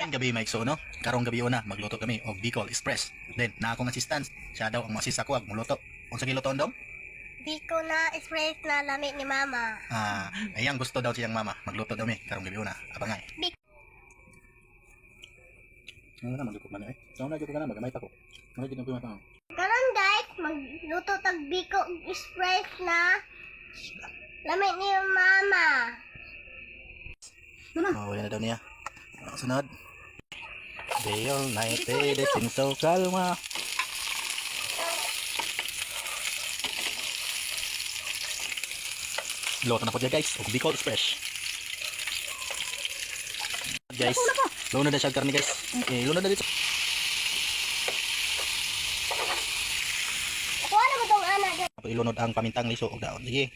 Kain gabi maigso no. Karong gabi una magluto kami og Bicol Express. Then na akong assistant, siya daw ang masis ako ag muluto. Unsa gilutoon daw? Di ko na express na lamig ni mama. Ayang gusto daw siyang mama. Magluto daw mi karong gabi una. Abangay. Ano na magluto man eh. Saan na gyud ka na magamay pa ko. Mga gyud na pa. Karon guys, magluto tag biko express na lamig ni mama. Wala na daw niya. Sunod. Day all night, day sing so kalma. Luto na po dyan guys. Og Bicol Express. Guys, luno na siya karni guys. Luno na dito. Kuha na mo tong anak guys. Ilunod ang pamintang liso og daon. Sige.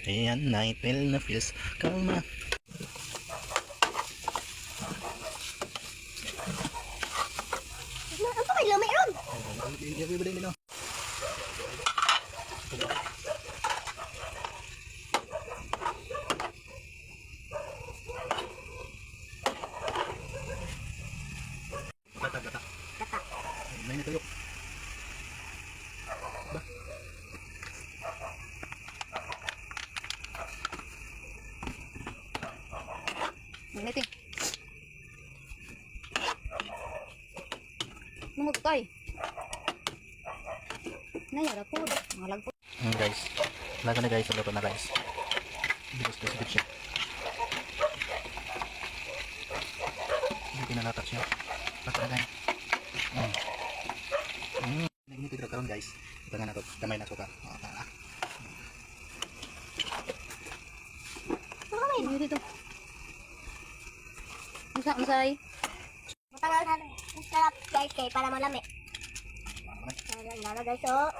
Ayan, night feel na feels kalma. Ano may lamig ron? Gata. May natuyo. Ba? Niti. Nungod tay. Nayara po. Ngalag po. Guys. Laga na guys. Luto na guys. Bilis na sigit siya. Hindi pinalatak siya. Latak na Naginit ito karon guys. Ito nga na ito. Damay na suka. Ano dito? Masay. Matagal na. Sarap guys kay para malamig. Lalo guys oh.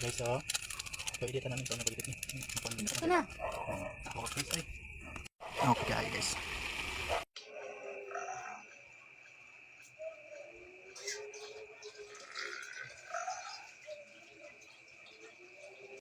Guys oh. Pwede ka namin ito na pagkakit niya. Ito na. Ako guys ay. Okay guys.